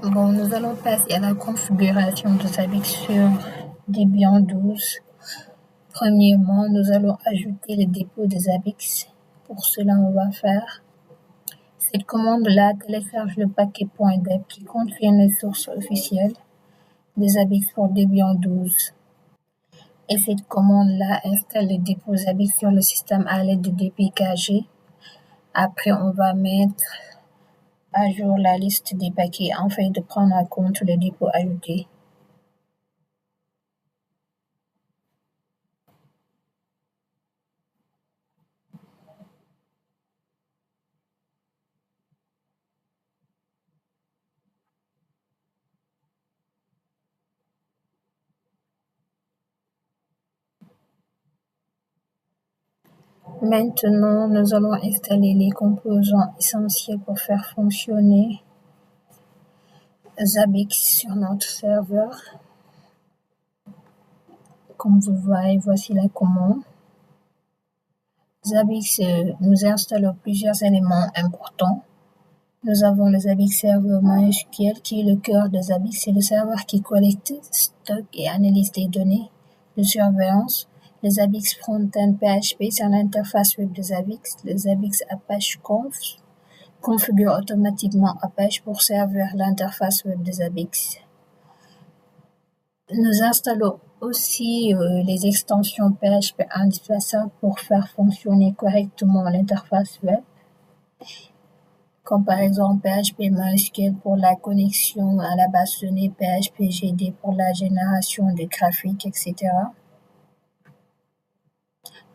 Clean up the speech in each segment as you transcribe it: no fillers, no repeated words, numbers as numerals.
Bon, nous allons passer à la configuration de Zabbix sur Debian 12. Premièrement, nous allons ajouter le dépôt de Zabbix. Pour cela, on va faire cette commande-là télécharge le paquet .deb qui contient les sources officielles de Zabbix pour Debian 12. Et cette commande-là installe le dépôt Zabbix sur le système à l'aide de dpkg. Après, on va mettre à jour la liste des paquets afin de prendre en compte le dépôt ajouté. Maintenant, nous allons installer les composants essentiels pour faire fonctionner Zabbix sur notre serveur. Comme vous voyez, voici la commande. Zabbix nous installe plusieurs éléments importants. Nous avons le Zabbix Server MySQL qui est le cœur de Zabbix. C'est le serveur qui collecte, stocke et analyse des données de surveillance. Le Zabbix Frontend PHP, c'est l'interface web de Zabbix. Le Zabbix Apache Conf configure automatiquement Apache pour servir l'interface web de Zabbix. Nous installons aussi les extensions PHP indispensables pour faire fonctionner correctement l'interface web, comme par exemple PHP MySQL pour la connexion à la base de données, PHP-GD pour la génération des graphiques, etc.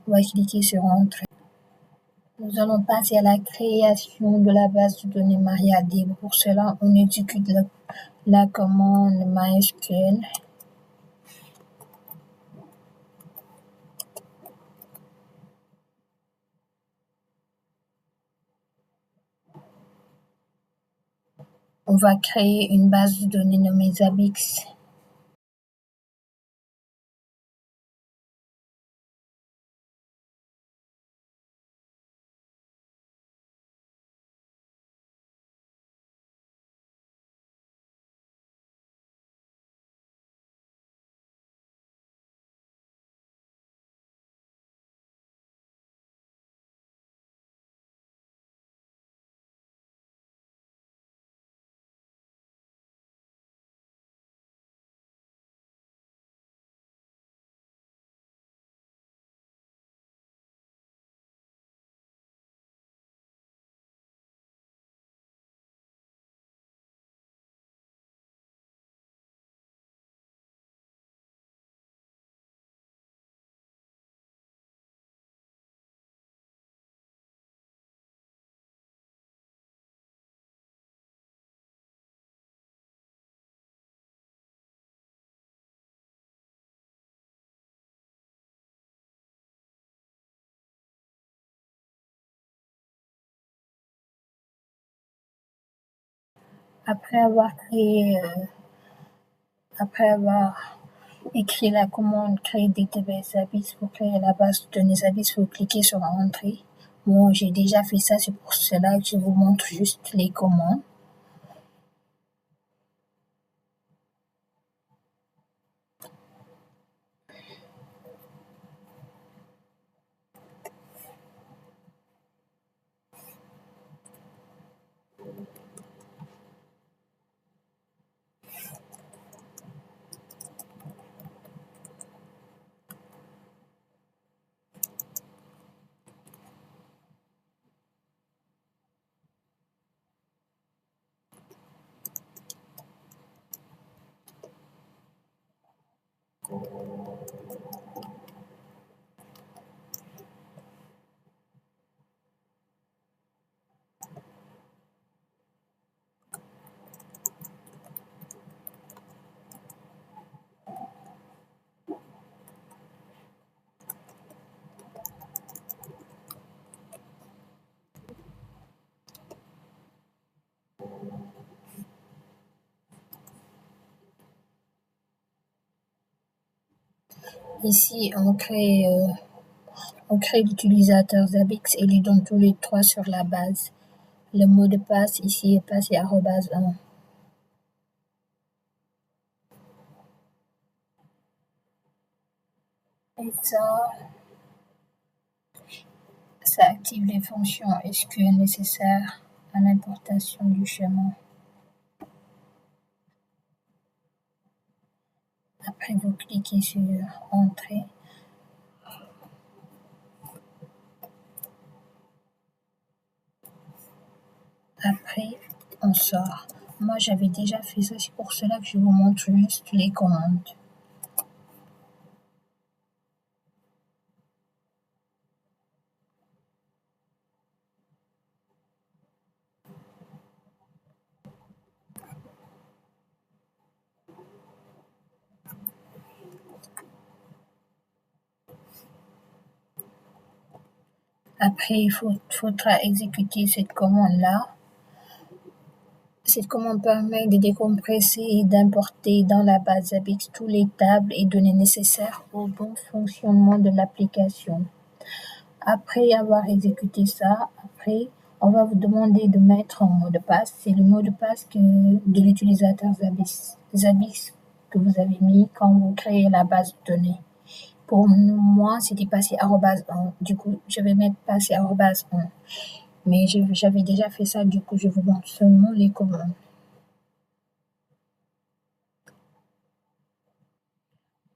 On va cliquer sur Entrée. Nous allons passer à la création de la base de données MariaDB. Pour cela, on exécute la commande MySQL. On va créer une base de données nommée Zabbix. Après avoir écrit la commande créer database Zabbix pour créer la base de données Zabbix, vous cliquez sur Entrée. Moi, j'ai déjà fait ça, c'est pour cela que je vous montre juste les commandes. Ici, on crée l'utilisateur Zabbix et lui donne tous les trois sur la base. Le mot de passe ici est passé @1. Et ça active les fonctions SQL nécessaires à l'importation du schéma. Après, vous cliquez sur Entrée. Après, on sort. Moi, j'avais déjà fait ça, c'est pour cela que je vous montre juste les commandes. Après, il faudra exécuter cette commande-là. Cette commande permet de décompresser et d'importer dans la base Zabbix tous les tables et données nécessaires au bon fonctionnement de l'application. Après avoir exécuté ça, on va vous demander de mettre un mot de passe. C'est le mot de passe de l'utilisateur Zabbix que vous avez mis quand vous créez la base de données. Pour moi, c'était passé @1. Du coup, je vais mettre passé @1. Mais j'avais déjà fait ça, du coup, je vous montre seulement les commandes.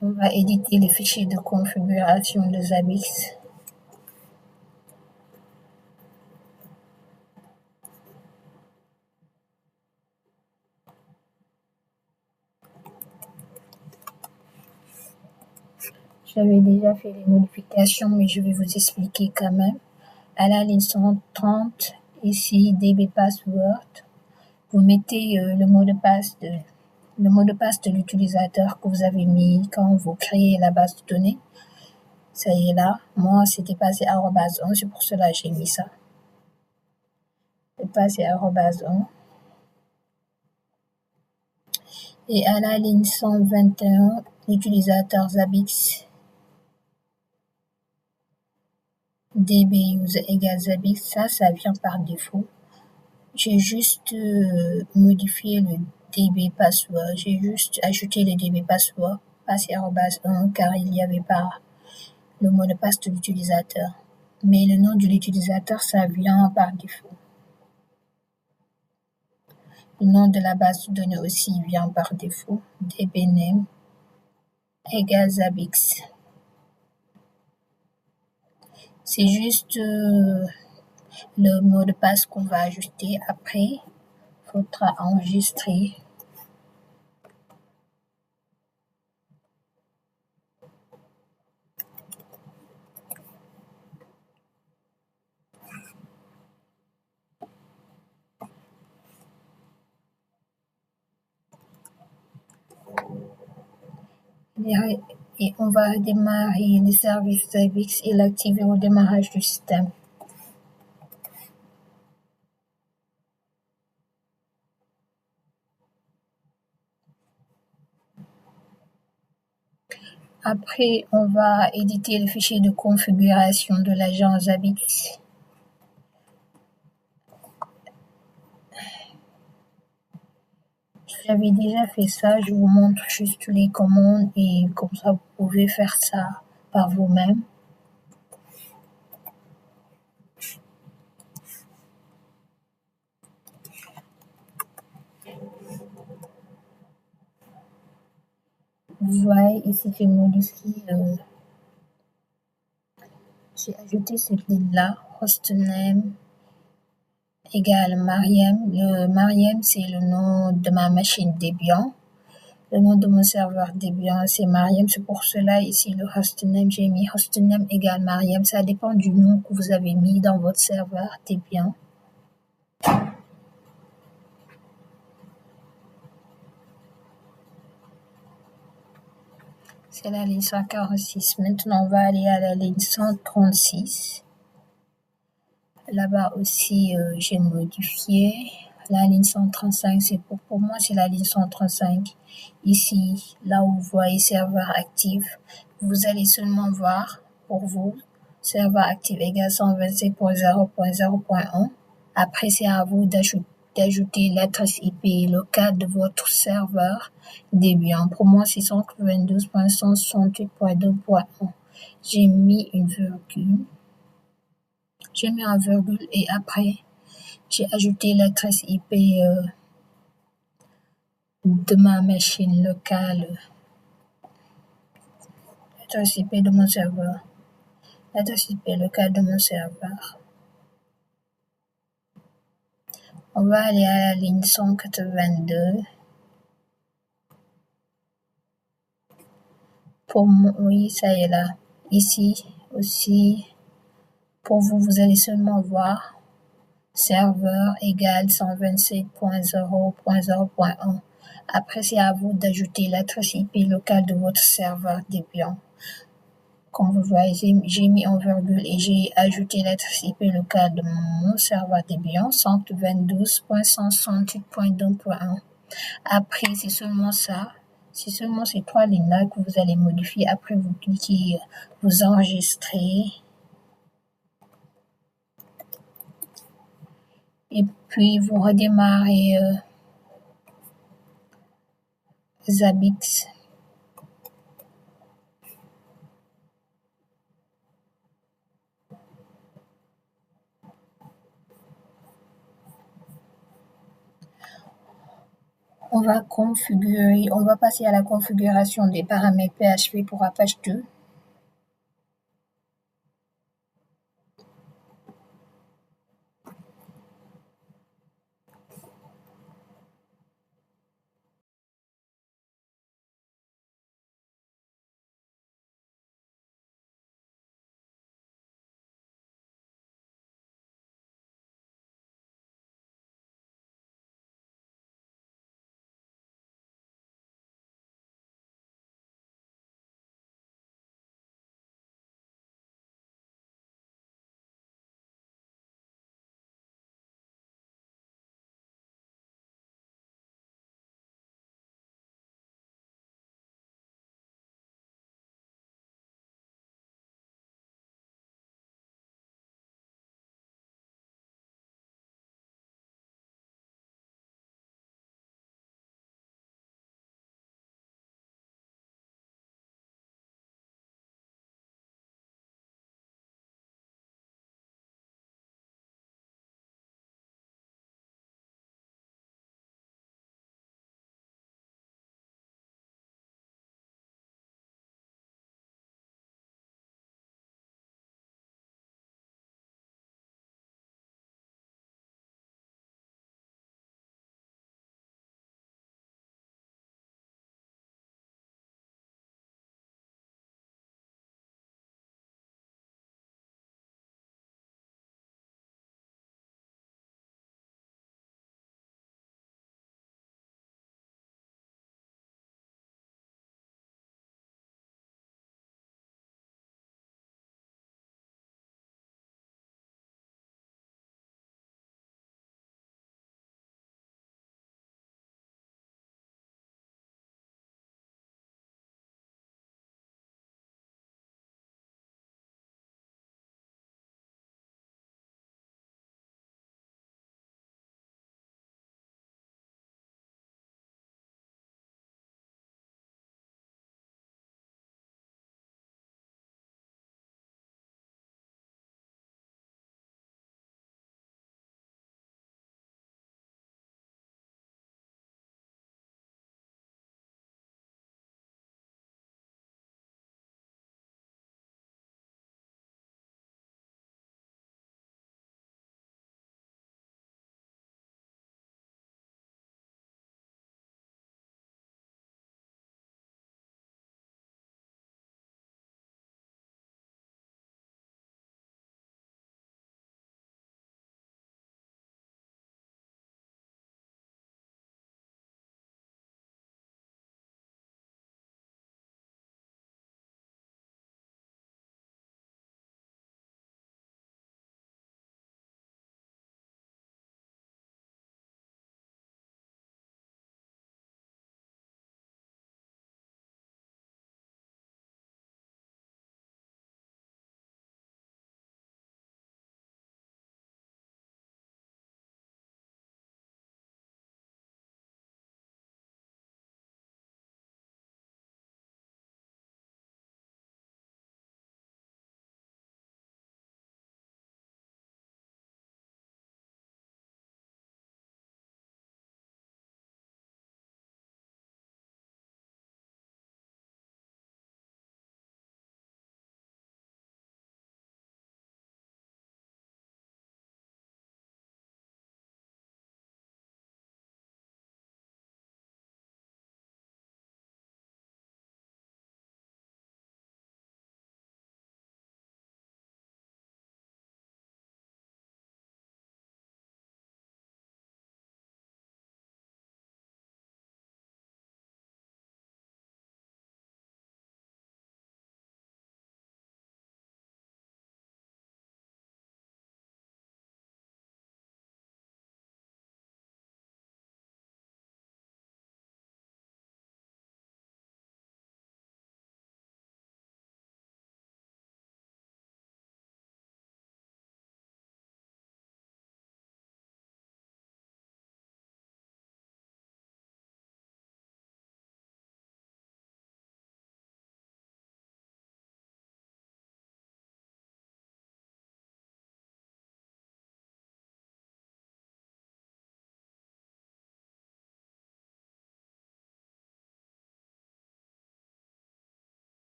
On va éditer les fichiers de configuration de Zabbix. J'avais déjà fait les modifications, mais je vais vous expliquer quand même. À la ligne 130, ici, DB Password, vous mettez le mot de passe de l'utilisateur que vous avez mis quand vous créez la base de données. Ça y est là. Moi, c'était passé @1, c'est pour cela que j'ai mis ça. C'est passé @1. Et à la ligne 121, l'utilisateur Zabbix, DB user égale Zabbix, ça vient par défaut. J'ai juste modifié le DB password, j'ai juste ajouté le DB password, passé @1, car il n'y avait pas le mot de passe de l'utilisateur. Mais le nom de l'utilisateur, ça vient par défaut. Le nom de la base de données aussi vient par défaut, dbname égale Zabbix. C'est juste le mot de passe qu'on va ajouter après. Il faudra enregistrer. Et on va démarrer les services Zabbix et l'activer au démarrage du système. Après, on va éditer le fichier de configuration de l'agent Zabbix. J'avais déjà fait ça, je vous montre juste les commandes et comme ça vous pouvez faire ça par vous-même. Vous voyez ici, j'ai modifié, j'ai ajouté cette ligne-là, hostname égale Mariam. Le Mariam, c'est le nom de ma machine Debian. Le nom de mon serveur Debian, c'est Mariam. C'est pour cela, ici, le hostname, j'ai mis hostname égale Mariam. Ça dépend du nom que vous avez mis dans votre serveur Debian. C'est la ligne 146. Maintenant, on va aller à la ligne 136. Là-bas aussi, j'ai modifié. La ligne 135, c'est pour moi, c'est la ligne 135. Ici, là où vous voyez serveur actif, vous allez seulement voir pour vous, serveur actif égale 127.0.0.1. Après, c'est à vous d'ajouter l'adresse IP locale de votre serveur Debian. Pour moi, c'est 192.168.2.1. j'ai mis une virgule. J'ai mis un virgule et après, j'ai ajouté l'adresse IP de ma machine locale, l'adresse IP de mon serveur, l'adresse IP locale de mon serveur. On va aller à la ligne 182. Oui, ça y est là. Ici aussi, pour vous, vous allez seulement voir serveur égale 127.0.0.1. Après, c'est à vous d'ajouter l'adresse IP locale de votre serveur Debian. Comme vous voyez, j'ai mis en virgule et j'ai ajouté l'adresse IP locale de mon serveur Debian, 122.168.2.1. Après, c'est seulement ça. C'est seulement ces trois lignes-là que vous allez modifier. Après, vous cliquez, vous enregistrez. Et puis, vous redémarrez Zabbix. On va passer à la configuration des paramètres PHP pour Apache 2.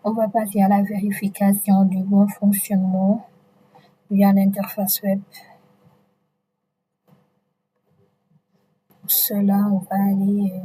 On va passer à la vérification du bon fonctionnement via l'interface web. Pour cela, on va aller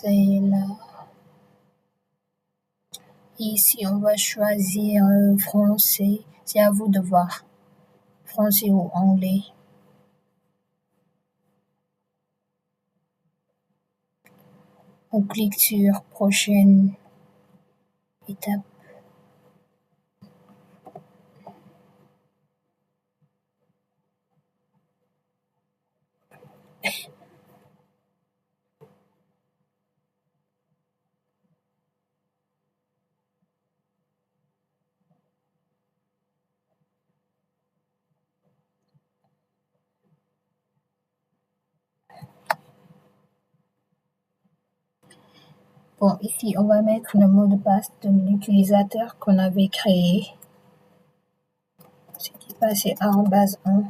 c'est là. Ici, on va choisir français. C'est à vous de voir. Français ou anglais. On clique sur prochaine étape. Bon, ici, on va mettre le mot de passe de l'utilisateur qu'on avait créé. C'était passé @1.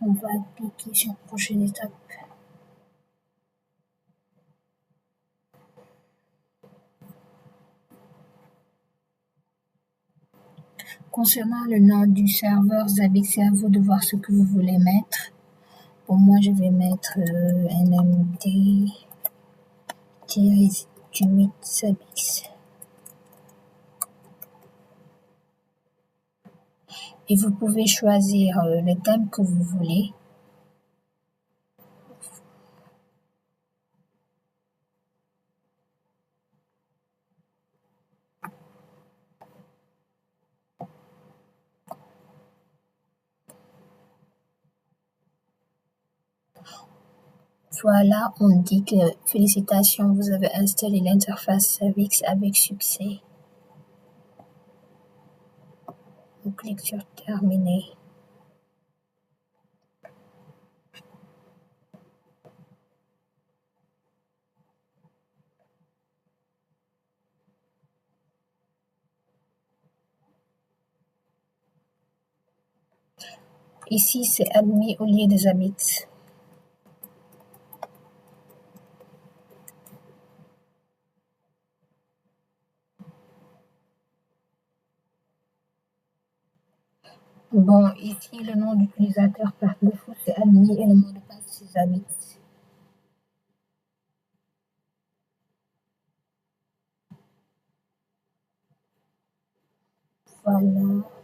On va cliquer sur prochaine étape. Concernant le nom du serveur Zabbix, c'est à vous de voir ce que vous voulez mettre. Pour moi, je vais mettre NMD-8 Zabbix. Et vous pouvez choisir le thème que vous voulez. Voilà, on dit que félicitations, vous avez installé l'interface Zabbix avec succès. On clique sur terminer. Ici, c'est admis au lieu de Zabbix. Bon, ici, le nom d'utilisateur par défaut, c'est admis et le mot de passe, c'est Zabbix. Voilà.